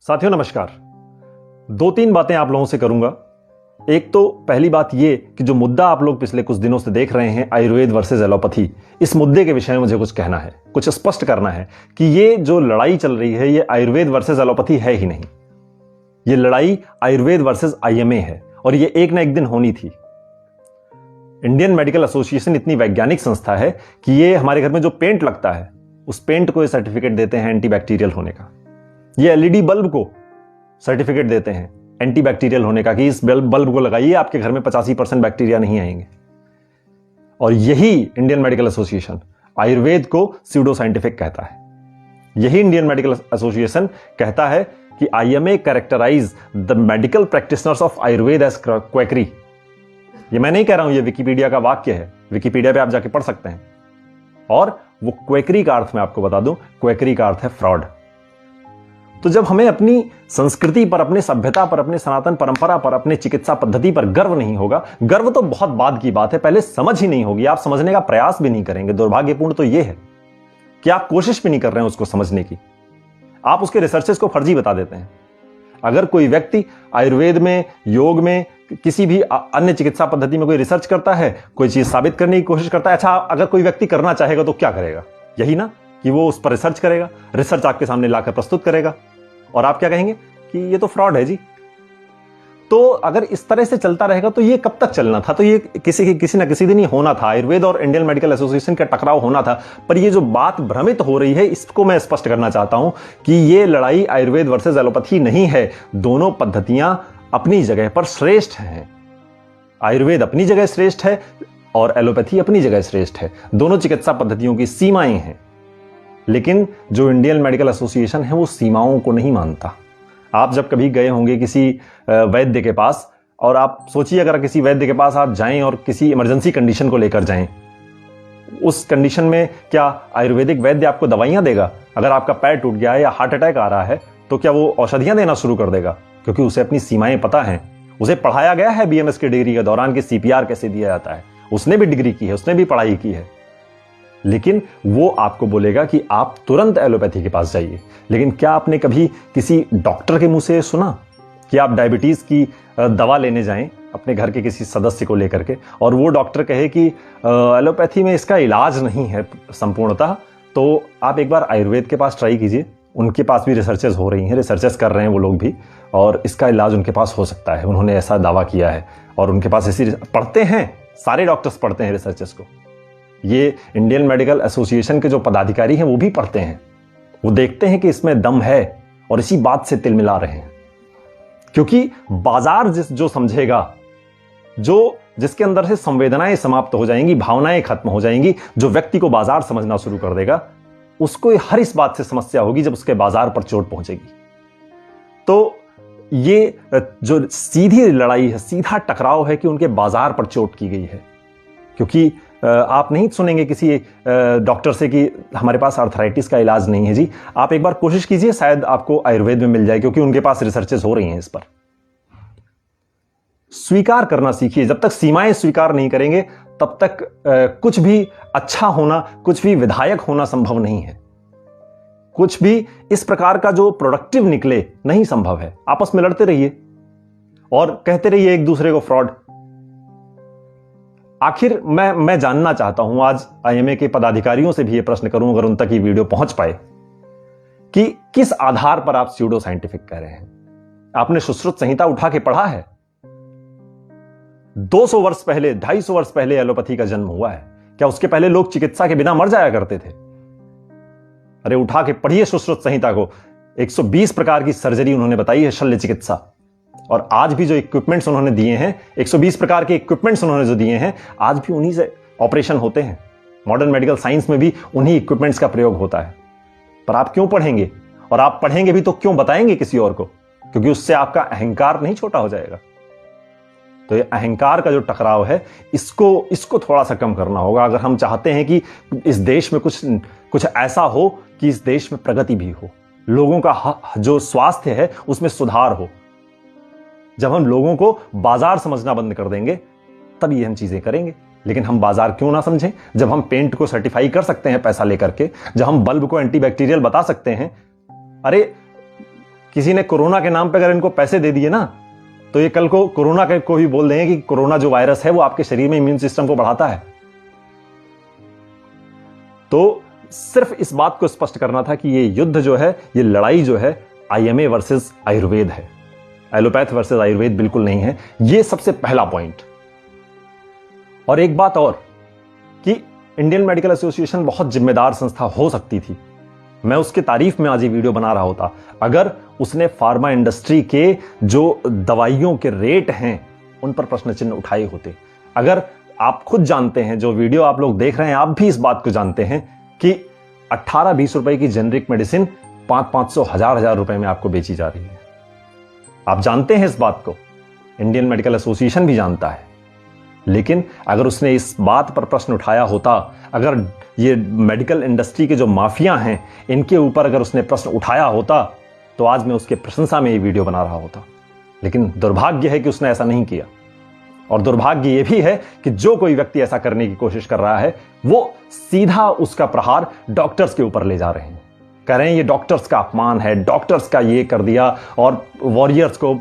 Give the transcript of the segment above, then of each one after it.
साथियों नमस्कार। दो तीन बातें आप लोगों से करूंगा। एक तो पहली बात ये कि जो मुद्दा आप लोग पिछले कुछ दिनों से देख रहे हैं, आयुर्वेद वर्सेस एलोपैथी, इस मुद्दे के विषय में मुझे कुछ कहना है, कुछ स्पष्ट करना है कि ये जो लड़ाई चल रही है ये आयुर्वेद वर्सेस एलोपैथी है ही नहीं। ये लड़ाई आयुर्वेद वर्सेस आईएमए है और ये एक ना एक दिन होनी थी। इंडियन मेडिकल एसोसिएशन इतनी वैज्ञानिक संस्था है कि ये हमारे घर में जो पेंट लगता है उस पेंट को ये सर्टिफिकेट देते हैं एंटीबैक्टीरियल होने का। ये एलईडी बल्ब को सर्टिफिकेट देते हैं एंटीबैक्टीरियल होने का कि इस बल्ब को लगाइए, आपके घर में 85% बैक्टीरिया नहीं आएंगे। और यही इंडियन मेडिकल एसोसिएशन आयुर्वेद को स्यूडो साइंटिफिक कहता है। यही इंडियन मेडिकल एसोसिएशन कहता है कि IMA characterise the medical practitioners of Ayurveda as quackery. ये मैं नहीं कह रहा हूं, ये विकिपीडिया का वाक्य है, विकिपीडिया पे आप जाके पढ़ सकते हैं। और वो क्वैकरी का अर्थ मैं आपको बता दूं, क्वैकरी का अर्थ है फ्रॉड। तो जब हमें अपनी संस्कृति पर, अपने सभ्यता पर, अपने सनातन परंपरा पर, अपने चिकित्सा पद्धति पर गर्व नहीं होगा, गर्व तो बहुत बाद की बात है, पहले समझ ही नहीं होगी, आप समझने का प्रयास भी नहीं करेंगे। दुर्भाग्यपूर्ण तो यह है कि आप कोशिश भी नहीं कर रहे हैं उसको समझने की। आप उसके रिसर्चेस को फर्जी बता देते हैं। अगर कोई व्यक्ति आयुर्वेद में, योग में, किसी भी अन्य चिकित्सा पद्धति में कोई रिसर्च करता है, कोई चीज साबित करने की कोशिश करता है, अच्छा अगर कोई व्यक्ति करना चाहेगा तो क्या करेगा? यही ना कि वो उस पर रिसर्च करेगा, रिसर्च आपके सामने लाकर प्रस्तुत करेगा और आप क्या कहेंगे कि ये तो फ्रॉड है जी। तो अगर इस तरह से चलता रहेगा तो ये कब तक चलना था? तो ये किसी ना किसी दिन ही होना था। आयुर्वेद और इंडियन मेडिकल एसोसिएशन का टकराव होना था। पर ये जो बात भ्रमित हो रही है इसको मैं स्पष्ट करना चाहता हूं कि ये लड़ाई आयुर्वेद वर्सेस एलोपैथी नहीं है। दोनों पद्धतियां अपनी जगह पर श्रेष्ठ हैं। आयुर्वेद अपनी जगह श्रेष्ठ है और एलोपैथी अपनी जगह श्रेष्ठ है। दोनों चिकित्सा पद्धतियों की सीमाएं हैं, लेकिन जो इंडियन मेडिकल एसोसिएशन है वो सीमाओं को नहीं मानता। आप जब कभी गए होंगे किसी वैद्य के पास, और आप सोचिए अगर किसी वैद्य के पास आप जाएं और किसी इमरजेंसी कंडीशन को लेकर जाएं, उस कंडीशन में क्या आयुर्वेदिक वैद्य आपको दवाइयां देगा? अगर आपका पैर टूट गया है या हार्ट अटैक आ रहा है तो क्या वो औषधियां देना शुरू कर देगा? क्योंकि उसे अपनी सीमाएं पता हैं। उसे पढ़ाया गया है बीएमएस की डिग्री के दौरान कि सीपीआर कैसे दिया जाता है। उसने भी डिग्री की है, उसने भी पढ़ाई की है। लेकिन वो आपको बोलेगा कि आप तुरंत एलोपैथी के पास जाइए। लेकिन क्या आपने कभी किसी डॉक्टर के मुंह से सुना कि आप डायबिटीज की दवा लेने जाएं अपने घर के किसी सदस्य को लेकर के, और वो डॉक्टर कहे कि एलोपैथी में इसका इलाज नहीं है संपूर्णतः, तो आप एक बार आयुर्वेद के पास ट्राई कीजिए। उनके पास भी रिसर्चेस हो रही हैं, रिसर्चेस कर रहे हैं वो लोग भी, और इसका इलाज उनके पास हो सकता है। उन्होंने ऐसा दावा किया है और उनके पास ऐसी पढ़ते हैं, सारे डॉक्टर्स पढ़ते हैं रिसर्चेस को। ये इंडियन मेडिकल एसोसिएशन के जो पदाधिकारी हैं वो भी पढ़ते हैं। वो देखते हैं कि इसमें दम है और इसी बात से तिल मिला रहे हैं। क्योंकि बाजार जो समझेगा, जिसके अंदर से संवेदनाएं समाप्त हो जाएंगी, भावनाएं खत्म हो जाएंगी, जो व्यक्ति को बाजार समझना शुरू कर देगा, उसको हर इस बात से समस्या होगी जब उसके बाजार पर चोट पहुंचेगी। तो ये जो सीधी लड़ाई है, सीधा टकराव है कि उनके बाजार पर चोट की गई है। क्योंकि आप नहीं सुनेंगे किसी डॉक्टर से कि हमारे पास आर्थराइटिस का इलाज नहीं है जी। आप एक बार कोशिश कीजिए, शायद आपको आयुर्वेद में मिल जाए, क्योंकि उनके पास रिसर्चेस हो रही हैं इस पर। स्वीकार करना सीखिए। जब तक सीमाएं स्वीकार नहीं करेंगे तब तक कुछ भी अच्छा होना, कुछ भी विधायक होना संभव नहीं है। कुछ भी इस प्रकार का जो प्रोडक्टिव निकले नहीं संभव है। आपस में लड़ते रहिए और कहते रहिए एक दूसरे को फ्रॉड। आखिर मैं जानना चाहता हूं, आज आईएमए के पदाधिकारियों से भी यह प्रश्न करूं, अगर उन तक ये वीडियो पहुंच पाए, कि किस आधार पर आप स्यूडो साइंटिफिक कह रहे हैं? आपने सुश्रुत संहिता उठा के पढ़ा है? 200 वर्ष पहले, 250 वर्ष पहले एलोपैथी का जन्म हुआ है। क्या उसके पहले लोग चिकित्सा के बिना मर जाया करते थे? अरे उठा के पढ़िए सुश्रुत संहिता को। 120 प्रकार की सर्जरी उन्होंने बताई है, शल्य चिकित्सा। और आज भी जो इक्विपमेंट्स उन्होंने दिए हैं, 120 प्रकार के इक्विपमेंट्स उन्होंने जो दिए हैं, आज भी उन्हीं से ऑपरेशन होते हैं। मॉडर्न मेडिकल साइंस में भी उन्हीं इक्विपमेंट्स का प्रयोग होता है। पर आप क्यों पढ़ेंगे? और आप पढ़ेंगे भी तो क्यों बताएंगे किसी और को? क्योंकि उससे आपका अहंकार नहीं छोटा हो जाएगा। तो ये अहंकार का जो टकराव है, इसको थोड़ा सा कम करना होगा अगर हम चाहते हैं कि इस देश में कुछ ऐसा हो कि इस देश में प्रगति भी हो, लोगों का जो स्वास्थ्य है उसमें सुधार हो। जब हम लोगों को बाजार समझना बंद कर देंगे तब ये हम चीजें करेंगे। लेकिन हम बाजार क्यों ना समझें? जब हम पेंट को सर्टिफाई कर सकते हैं पैसा लेकर के, जब हम बल्ब को एंटीबैक्टीरियल बता सकते हैं। अरे किसी ने कोरोना के नाम पे अगर इनको पैसे दे दिए ना, तो ये कल को कोरोना को भी बोल देंगे कि कोरोना जो वायरस है वो आपके शरीर में इम्यून सिस्टम को बढ़ाता है। तो सिर्फ इस बात को स्पष्ट करना था कि ये युद्ध जो है, ये लड़ाई जो है, आईएमए वर्सेस आयुर्वेद है, एलोपैथ वर्सेस आयुर्वेद बिल्कुल नहीं है। ये सबसे पहला पॉइंट। और एक बात और कि इंडियन मेडिकल एसोसिएशन बहुत जिम्मेदार संस्था हो सकती थी। मैं उसकी तारीफ में आज ये वीडियो बना रहा होता अगर उसने फार्मा इंडस्ट्री के जो दवाइयों के रेट हैं उन पर प्रश्न चिन्ह उठाए होते। अगर आप खुद जानते हैं, जो वीडियो आप लोग देख रहे हैं, आप भी इस बात को जानते हैं कि 18-20 रुपए की जेनरिक मेडिसिन 500-500 हजार रुपए में आपको बेची जा रही है। आप जानते हैं इस बात को, इंडियन मेडिकल एसोसिएशन भी जानता है। लेकिन अगर उसने इस बात पर प्रश्न उठाया होता, अगर ये मेडिकल इंडस्ट्री के जो माफिया हैं इनके ऊपर अगर उसने प्रश्न उठाया होता, तो आज मैं उसके प्रशंसा में ये वीडियो बना रहा होता। लेकिन दुर्भाग्य है कि उसने ऐसा नहीं किया। और दुर्भाग्य यह भी है कि जो कोई व्यक्ति ऐसा करने की कोशिश कर रहा है वो सीधा उसका प्रहार डॉक्टर्स के ऊपर ले जा रहे हैं। कह रहे हैं ये डॉक्टर्स का अपमान है, डॉक्टर्स का ये कर दिया और वॉरियर्स को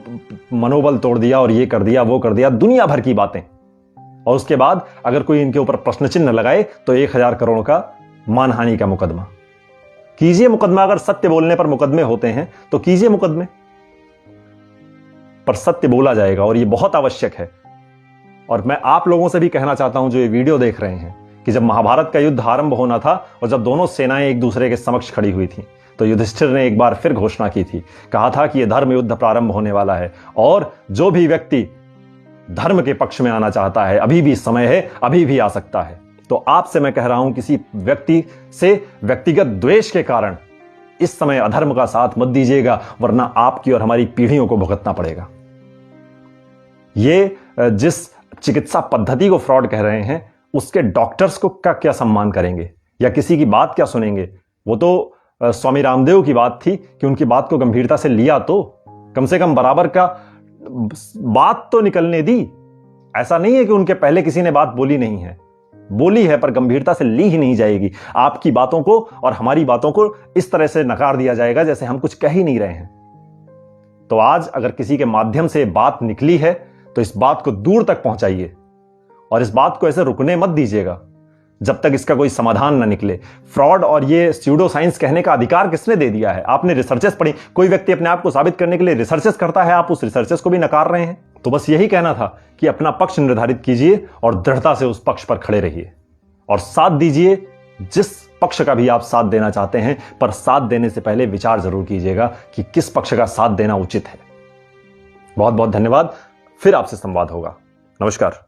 मनोबल तोड़ दिया और ये कर दिया वो कर दिया, दुनिया भर की बातें। और उसके बाद अगर कोई इनके ऊपर प्रश्न चिन्ह लगाए तो 1000 करोड़ का मानहानि का मुकदमा कीजिए। मुकदमा, अगर सत्य बोलने पर मुकदमे होते हैं तो कीजिए मुकदमे पर, सत्य बोला जाएगा और ये बहुत आवश्यक है। और मैं आप लोगों से भी कहना चाहता हूं जो ये वीडियो देख रहे हैं कि जब महाभारत का युद्ध आरंभ होना था और जब दोनों सेनाएं एक दूसरे के समक्ष खड़ी हुई थी, तो युधिष्ठिर ने एक बार फिर घोषणा की थी, कहा था कि यह धर्म युद्ध प्रारंभ होने वाला है और जो भी व्यक्ति धर्म के पक्ष में आना चाहता है, अभी भी समय है, अभी भी आ सकता है। तो आपसे मैं कह रहा हूं, किसी व्यक्ति से व्यक्तिगत द्वेष के कारण इस समय अधर्म का साथ मत दीजिएगा, वरना आपकी और हमारी पीढ़ियों को भुगतना पड़ेगा। ये जिस चिकित्सा पद्धति को फ्रॉड कह रहे हैं, उसके डॉक्टर्स को का क्या सम्मान करेंगे या किसी की बात क्या सुनेंगे? वो तो स्वामी रामदेव की बात थी कि उनकी बात को गंभीरता से लिया तो कम से कम बराबर का बात तो निकलने दी। ऐसा नहीं है कि उनके पहले किसी ने बात बोली नहीं है, बोली है, पर गंभीरता से ली ही नहीं जाएगी। आपकी बातों को और हमारी बातों को इस तरह से नकार दिया जाएगा जैसे हम कुछ कह ही नहीं रहे हैं। तो आज अगर किसी के माध्यम से बात निकली है तो इस बात को दूर तक पहुंचाइए और इस बात को ऐसे रुकने मत दीजिएगा जब तक इसका कोई समाधान ना निकले। फ्रॉड और ये स्यूडो साइंस कहने का अधिकार किसने दे दिया है? आपने रिसर्चेस पढ़ी, कोई व्यक्ति अपने आप को साबित करने के लिए रिसर्चेस करता है, आप उस रिसर्चेस को भी नकार रहे हैं। तो बस यही कहना था कि अपना पक्ष निर्धारित कीजिए और दृढ़ता से उस पक्ष पर खड़े रहिए और साथ दीजिए जिस पक्ष का भी आप साथ देना चाहते हैं, पर साथ देने से पहले विचार जरूर कीजिएगा कि किस पक्ष का साथ देना उचित है। बहुत बहुत धन्यवाद। फिर आपसे संवाद होगा। नमस्कार।